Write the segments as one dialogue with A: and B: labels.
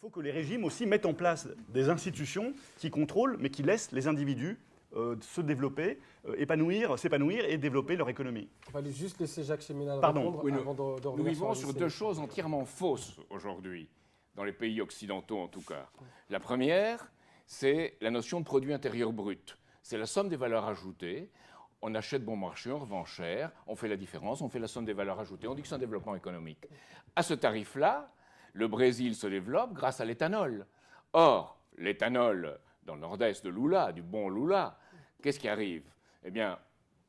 A: faut que les régimes aussi mettent en place des institutions qui contrôlent, mais qui laissent les individus se développer, s'épanouir et développer leur économie.
B: On va juste laisser Jacques Cheminade
A: Pardon.
B: répondre
C: Oui,
B: avant de
C: Nous
B: revenir
C: vivons sur
B: la
C: deux choses entièrement fausses aujourd'hui, dans les pays occidentaux en tout cas. La première, c'est la notion de produit intérieur brut. C'est la somme des valeurs ajoutées. On achète bon marché, on revend cher, on fait la différence, on fait la somme des valeurs ajoutées, on dit que c'est un développement économique. À ce tarif-là, le Brésil se développe grâce à l'éthanol. Or, l'éthanol, dans le nord-est de Lula, du bon Lula, qu'est-ce qui arrive? Eh bien,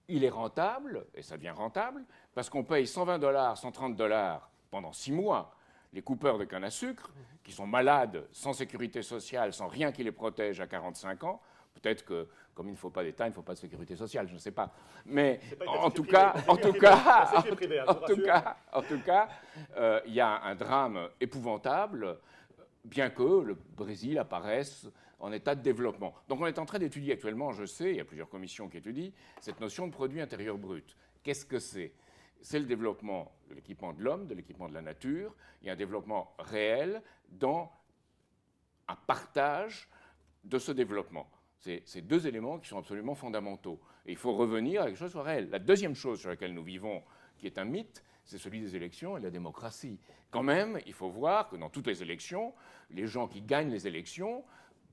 C: il est rentable, et ça devient rentable, parce qu'on paye $120, $130 pendant 6 mois les coupeurs de canne à sucre, qui sont malades, sans sécurité sociale, sans rien qui les protège à 45 ans. Peut-être que, comme il ne faut pas d'État, il ne faut pas de sécurité sociale, je ne sais pas. Mais en tout cas, il y a un drame épouvantable, bien que le Brésil apparaisse en état de développement. Donc on est en train d'étudier actuellement, je sais, il y a plusieurs commissions qui étudient, cette notion de produit intérieur brut. Qu'est-ce que c'est? C'est le développement de l'équipement de l'homme, de l'équipement de la nature. Il y a un développement réel dans un partage de ce développement. C'est ces deux éléments qui sont absolument fondamentaux. Et il faut revenir à quelque chose qui soit réel. La deuxième chose sur laquelle nous vivons, qui est un mythe, c'est celui des élections et de la démocratie. Quand même, il faut voir que dans toutes les élections, les gens qui gagnent les élections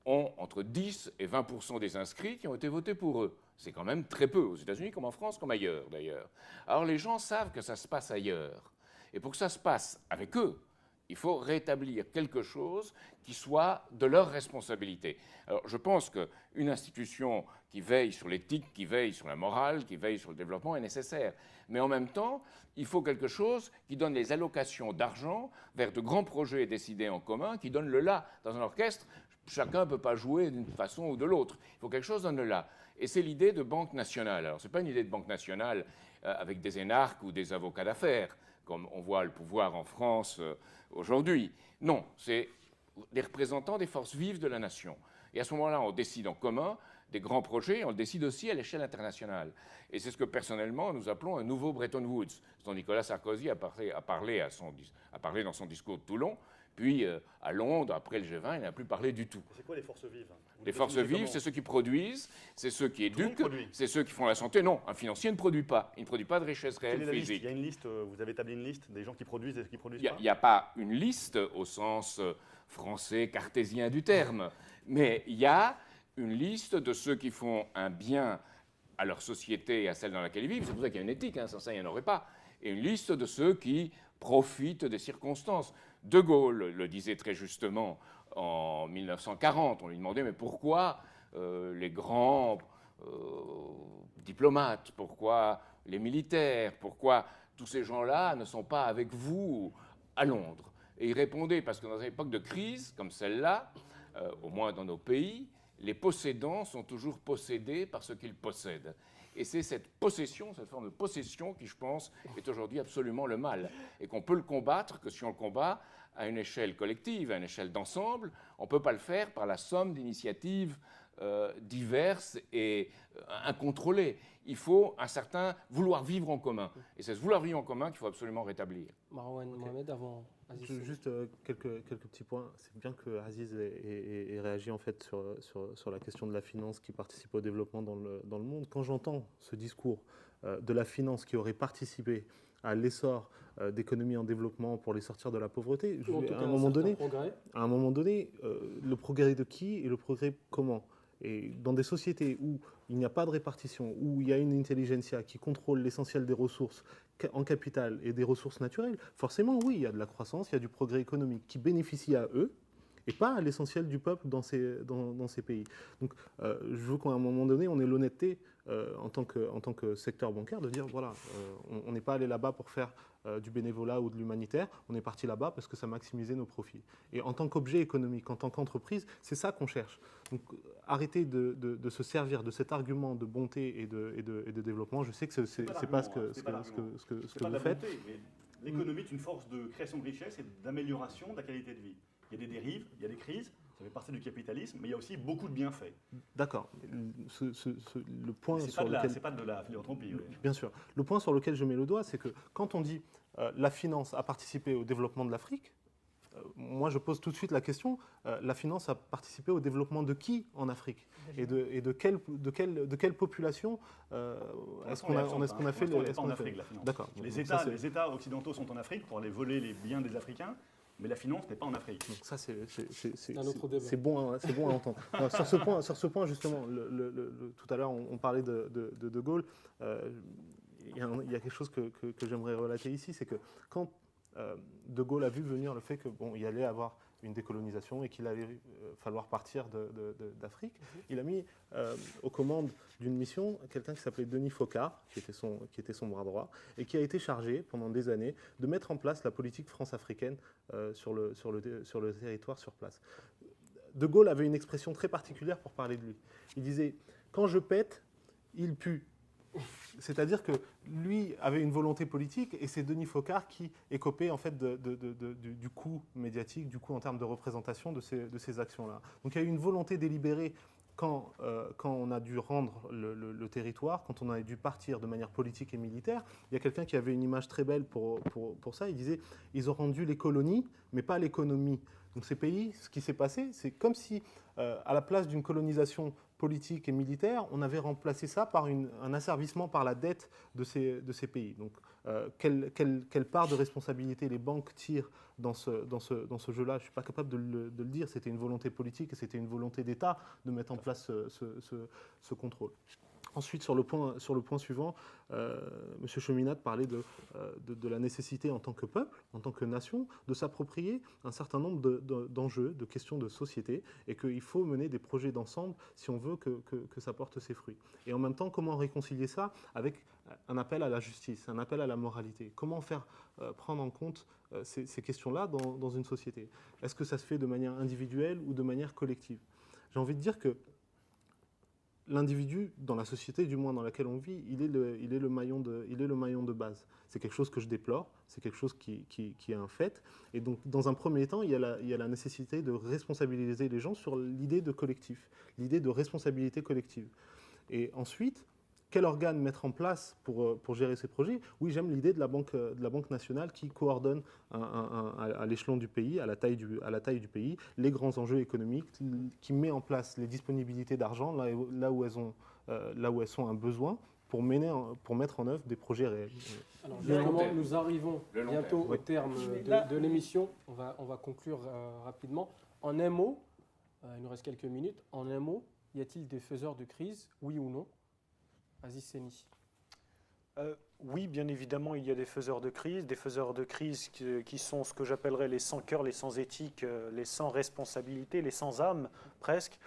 C: ont entre 10 et 20% des inscrits qui ont été votés pour eux. C'est quand même très peu, aux États-Unis comme en France, comme ailleurs d'ailleurs. Alors les gens savent que ça se passe ailleurs. Et pour que ça se passe avec eux, il faut rétablir quelque chose qui soit de leur responsabilité. Alors je pense qu'une institution qui veille sur l'éthique, qui veille sur la morale, qui veille sur le développement est nécessaire. Mais en même temps, il faut quelque chose qui donne les allocations d'argent vers de grands projets décidés en commun, qui donne le là. Dans un orchestre, chacun ne peut pas jouer d'une façon ou de l'autre. Il faut quelque chose donne le là. Et c'est l'idée de banque nationale. Alors ce n'est pas une idée de banque nationale avec des énarques ou des avocats d'affaires, comme on voit le pouvoir en France aujourd'hui. Non, c'est des représentants des forces vives de la nation. Et à ce moment-là, on décide en commun des grands projets, on le décide aussi à l'échelle internationale. Et c'est ce que personnellement nous appelons un nouveau Bretton Woods, dont Nicolas Sarkozy a parlé dans son discours de Toulon. Puis à Londres, après le G20, il n'a plus parlé du tout.
A: C'est quoi les forces vives?
C: Les forces vives, c'est ceux qui produisent, c'est ceux qui éduquent, c'est ceux qui font la santé. Non, un financier ne produit pas. Il ne produit pas de richesse réelle physique.
A: Il y a une liste, vous avez établi une liste des gens qui produisent et ceux qui ne produisent pas?
C: Il n'y a pas une liste au sens français cartésien du terme, mais il y a une liste de ceux qui font un bien à leur société et à celle dans laquelle ils vivent. C'est pour ça qu'il y a une éthique, sans ça il n'y en aurait pas. Et une liste de ceux qui profitent des circonstances. De Gaulle le disait très justement en 1940. On lui demandait mais pourquoi les grands diplomates, pourquoi les militaires, pourquoi tous ces gens-là ne sont pas avec vous à Londres? Et il répondait parce que dans une époque de crise comme celle-là, au moins dans nos pays, les possédants sont toujours possédés par ce qu'ils possèdent. Et c'est cette possession, cette forme de possession qui, je pense, est aujourd'hui absolument le mal. Et qu'on peut le combattre que si on le combat à une échelle collective, à une échelle d'ensemble. On ne peut pas le faire par la somme d'initiatives diverses et incontrôlées. Il faut un certain vouloir vivre en commun. Et c'est ce vouloir vivre en commun qu'il faut absolument rétablir.
B: Marwan Mohamed, avant Aziz.
D: Juste quelques petits points. C'est bien que Aziz ait réagi en fait sur la question de la finance qui participe au développement dans le monde. Quand j'entends ce discours de la finance qui aurait participé à l'essor d'économies en développement pour les sortir de la pauvreté, à un moment donné, le progrès de qui et le progrès comment? Et dans des sociétés où il n'y a pas de répartition, où il y a une intelligentsia qui contrôle l'essentiel des ressources en capital et des ressources naturelles, forcément, oui, il y a de la croissance, il y a du progrès économique qui bénéficie à eux et pas à l'essentiel du peuple dans ces pays. Donc, je veux qu'à un moment donné, on ait l'honnêteté en tant que secteur bancaire de dire, voilà, on n'est pas allé là-bas pour faire du bénévolat ou de l'humanitaire, on est parti là-bas parce que ça maximisait nos profits. Et en tant qu'objet économique, en tant qu'entreprise, c'est ça qu'on cherche. Donc, arrêtez de se servir de cet argument de bonté et de développement. Je sais que c'est pas ce que vous faites.
A: L'économie est une force de création de richesse et d'amélioration de la qualité de vie. Il y a des dérives, il y a des crises, ça fait partie du capitalisme, mais il y a aussi beaucoup de bienfaits.
D: D'accord. Le point
A: sur lequel... C'est pas de la philanthropie. Oui.
D: Bien sûr. Le point sur lequel je mets le doigt, c'est que quand on dit la finance a participé au développement de l'Afrique, moi, je pose tout de suite la question, la finance a participé au développement de qui en Afrique et de quelle population est-ce qu'on a fait
A: le... en Afrique, la finance.
D: D'accord.
A: Les États occidentaux sont en Afrique pour aller voler les biens des Africains, mais la finance n'est pas en Afrique.
D: Donc ça,
B: c'est
D: bon à entendre. Alors, sur ce point, justement, tout à l'heure, on parlait de Gaulle. Il y a quelque chose que j'aimerais relater ici, c'est que quand De Gaulle a vu venir le fait qu'il allait avoir une décolonisation et qu'il allait falloir partir d'Afrique, il a mis aux commandes d'une mission quelqu'un qui s'appelait Denis Focard, qui était son bras droit, et qui a été chargé pendant des années de mettre en place la politique france-africaine sur le territoire sur place. De Gaulle avait une expression très particulière pour parler de lui. Il disait « Quand je pète, il pue ». C'est-à-dire que lui avait une volonté politique et c'est Denis Focard qui écopait en fait du coût médiatique, du coût en termes de représentation de ces actions-là. Donc il y a eu une volonté délibérée quand on a dû rendre le territoire, quand on a dû partir de manière politique et militaire. Il y a quelqu'un qui avait une image très belle pour ça. Il disait « Ils ont rendu les colonies, mais pas l'économie ». Donc ces pays, ce qui s'est passé, c'est comme si à la place d'une colonisation politique et militaire, on avait remplacé ça par un asservissement par la dette de ces pays. Donc, quelle part de responsabilité les banques tirent dans ce jeu-là, je ne suis pas capable de le dire. C'était une volonté politique et c'était une volonté d'État de mettre en place ce contrôle. Ensuite, sur le point suivant, M. Cheminade parlait de la nécessité en tant que peuple, en tant que nation, de s'approprier un certain nombre d'enjeux, de questions de société, et qu'il faut mener des projets d'ensemble si on veut que ça porte ses fruits. Et en même temps, comment réconcilier ça avec un appel à la justice, un appel à la moralité? Comment faire prendre en compte ces questions-là dans une société? Est-ce que ça se fait de manière individuelle ou de manière collective? J'ai envie de dire que l'individu, dans la société du moins dans laquelle on vit, il est le maillon de base. C'est quelque chose que je déplore, c'est quelque chose qui est un fait. Et donc, dans un premier temps, il y a la nécessité de responsabiliser les gens sur l'idée de collectif, l'idée de responsabilité collective. Et ensuite, quel organe mettre en place pour gérer ces projets? Oui, j'aime l'idée de la Banque nationale qui coordonne à l'échelon du pays, à la taille du pays, les grands enjeux économiques, qui met en place les disponibilités d'argent là où elles sont un besoin pour mettre en œuvre des projets réels.
B: Alors, justement, nous arrivons bientôt au terme de l'émission. On va conclure rapidement. En un mot, il nous reste quelques minutes, en un mot, y a-t-il des faiseurs de crise, oui ou non? Aziz Seni.
E: Oui, bien évidemment, il y a des faiseurs de crise qui sont ce que j'appellerais les sans cœur, les sans éthique, les sans responsabilité, les sans âme, presque.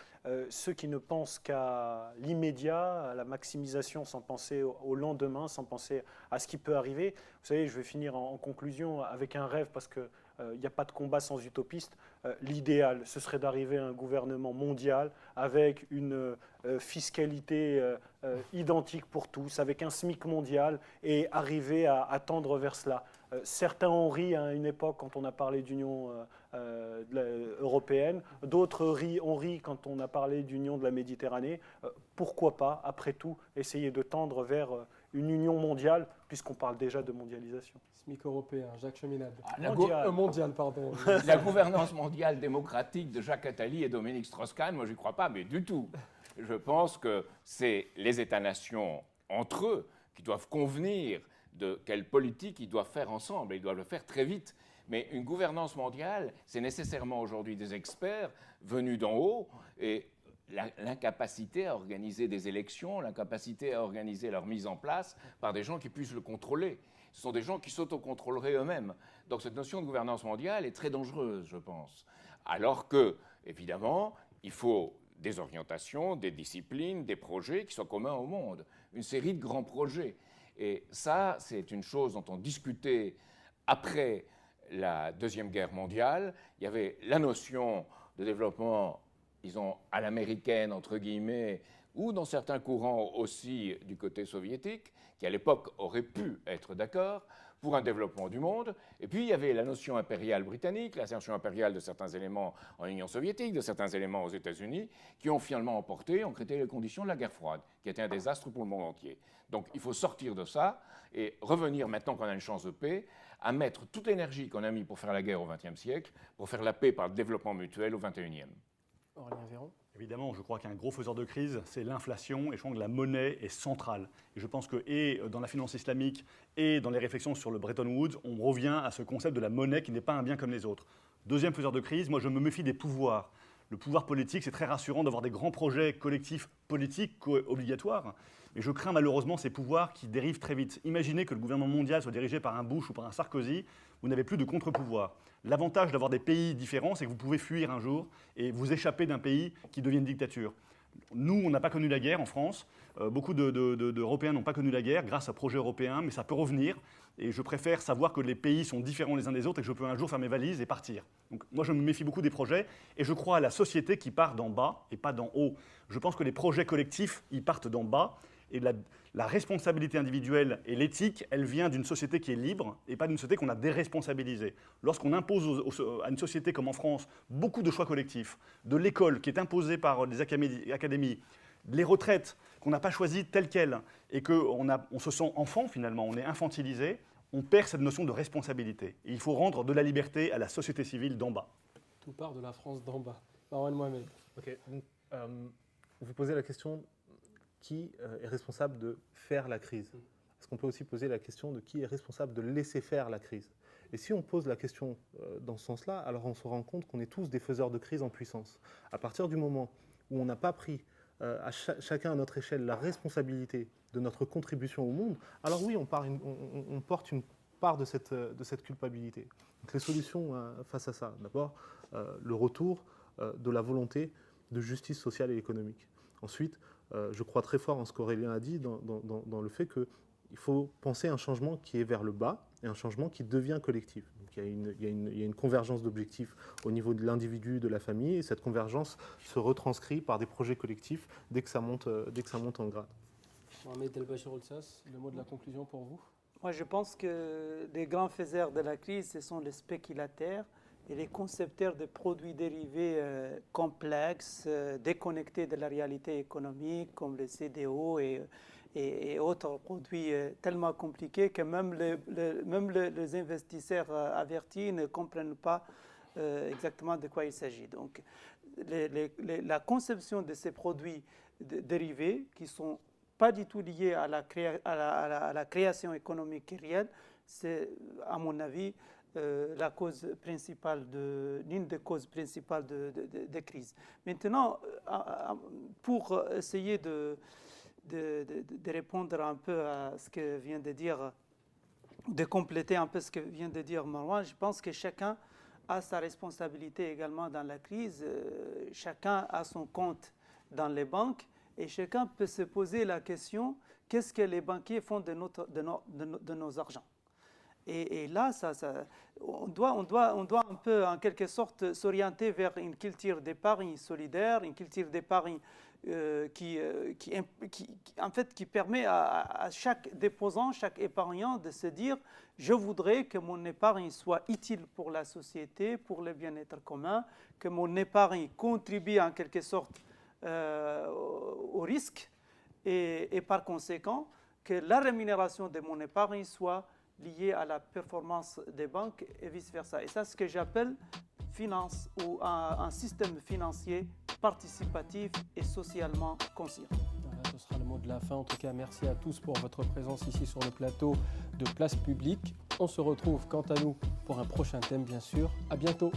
E: Ceux qui ne pensent qu'à l'immédiat, à la maximisation, sans penser au lendemain, sans penser à ce qui peut arriver. Vous savez, je vais finir en conclusion avec un rêve, parce que il n'y a pas de combat sans utopiste. L'idéal, ce serait d'arriver à un gouvernement mondial avec une fiscalité identique pour tous, avec un SMIC mondial, et arriver à tendre vers cela. Certains ont ri à une époque quand on a parlé d'Union européenne, d'autres ont ri quand on a parlé d'Union de la Méditerranée. Pourquoi pas, après tout, essayer de tendre vers une union mondiale, puisqu'on parle déjà de mondialisation.
B: SMIC européen, Jacques Cheminade.
C: Mondial,
B: pardon.
C: La gouvernance mondiale démocratique de Jacques Attali et Dominique Strauss-Kahn, moi, je n'y crois pas, mais du tout. Je pense que c'est les États-nations entre eux qui doivent convenir de quelle politique ils doivent faire ensemble, et ils doivent le faire très vite. Mais une gouvernance mondiale, c'est nécessairement aujourd'hui des experts venus d'en haut, et l'incapacité à organiser des élections, l'incapacité à organiser leur mise en place par des gens qui puissent le contrôler. Ce sont des gens qui s'autocontrôleraient eux-mêmes. Donc cette notion de gouvernance mondiale est très dangereuse, je pense. Alors que, évidemment, il faut des orientations, des disciplines, des projets qui soient communs au monde. Une série de grands projets. Et ça, c'est une chose dont on discutait après la Deuxième Guerre mondiale. Il y avait la notion de développement, disons, à l'américaine, entre guillemets, ou dans certains courants aussi du côté soviétique, qui à l'époque auraient pu être d'accord pour un développement du monde. Et puis il y avait la notion impériale britannique, l'insertion impériale de certains éléments en Union soviétique, de certains éléments aux États-Unis, qui ont finalement emporté, ont créé les conditions de la guerre froide, qui était un désastre pour le monde entier. Donc il faut sortir de ça et revenir, maintenant qu'on a une chance de paix, à mettre toute l'énergie qu'on a mis pour faire la guerre au XXe siècle, pour faire la paix par le développement mutuel au XXIe.
B: Aurélien Véron.
A: Évidemment, je crois qu'un gros faiseur de crise, c'est l'inflation, et je crois que la monnaie est centrale. Et je pense que, et dans la finance islamique, et dans les réflexions sur le Bretton Woods, on revient à ce concept de la monnaie qui n'est pas un bien comme les autres. Deuxième faiseur de crise, moi je me méfie des pouvoirs. Le pouvoir politique, c'est très rassurant d'avoir des grands projets collectifs politiques obligatoires, mais je crains malheureusement ces pouvoirs qui dérivent très vite. Imaginez que le gouvernement mondial soit dirigé par un Bush ou par un Sarkozy, vous n'avez plus de contre-pouvoir. L'avantage d'avoir des pays différents, c'est que vous pouvez fuir un jour et vous échapper d'un pays qui devient une dictature. Nous, on n'a pas connu la guerre en France. Beaucoup d'Européens n'ont pas connu la guerre grâce à projets européens, mais ça peut revenir. Et je préfère savoir que les pays sont différents les uns des autres et que je peux un jour faire mes valises et partir. Donc moi, je me méfie beaucoup des projets et je crois à la société qui part d'en bas et pas d'en haut. Je pense que les projets collectifs, ils partent d'en bas. Et la responsabilité individuelle et l'éthique, elle vient d'une société qui est libre et pas d'une société qu'on a déresponsabilisée. Lorsqu'on impose à une société comme en France beaucoup de choix collectifs, de l'école qui est imposée par les académies, les retraites qu'on n'a pas choisies telles quelles et qu'on se sent enfant finalement, on est infantilisé, on perd cette notion de responsabilité. Et il faut rendre de la liberté à la société civile d'en bas.
B: Tout part de la France d'en bas. Marwan Mohamed.
D: Ok. Vous posez la question qui est responsable de faire la crise. Est-ce qu'on peut aussi poser la question de qui est responsable de laisser faire la crise? Et si on pose la question dans ce sens-là, alors on se rend compte qu'on est tous des faiseurs de crise en puissance. À partir du moment où on n'a pas pris chacun à notre échelle la responsabilité de notre contribution au monde, alors oui, on porte une part de cette culpabilité. Donc les solutions face à ça, d'abord, le retour de la volonté de justice sociale et économique. Ensuite, je crois très fort en ce qu'Aurélien a dit dans le fait qu'il faut penser un changement qui est vers le bas et un changement qui devient collectif. Donc il y a une convergence d'objectifs au niveau de l'individu, de la famille, et cette convergence se retranscrit par des projets collectifs dès que ça monte en grade.
B: Mohamed El-Bachir Olsas, le mot de la conclusion pour vous?
F: Moi, je pense que les grands faiseurs de la crise, ce sont les spéculateurs et les concepteurs de produits dérivés complexes, déconnectés de la réalité économique, comme les CDO et autres produits tellement compliqués que même les investisseurs avertis ne comprennent pas exactement de quoi il s'agit. Donc, la conception de ces produits dérivés, qui ne sont pas du tout liés à la création économique réelle, c'est, à mon avis, l'une des causes principales de crise. Maintenant, pour essayer de répondre un peu à ce que vient de dire, de compléter un peu ce que vient de dire Marwan, je pense que chacun a sa responsabilité également dans la crise. Chacun a son compte dans les banques et chacun peut se poser la question, qu'est-ce que les banquiers font de nos argents? Et là, on doit un peu, en quelque sorte, s'orienter vers une culture d'épargne solidaire, une culture d'épargne qui permet à chaque déposant, chaque épargnant de se dire « je voudrais que mon épargne soit utile pour la société, pour le bien-être commun, que mon épargne contribue en quelque sorte au risque et par conséquent que la rémunération de mon épargne soit lié à la performance des banques et vice-versa. Et ça, c'est ce que j'appelle finance ou un système financier participatif et socialement conscient.
B: Voilà, ce sera le mot de la fin. En tout cas, merci à tous pour votre présence ici sur le plateau de Place Publique. On se retrouve quant à nous pour un prochain thème, bien sûr. À bientôt.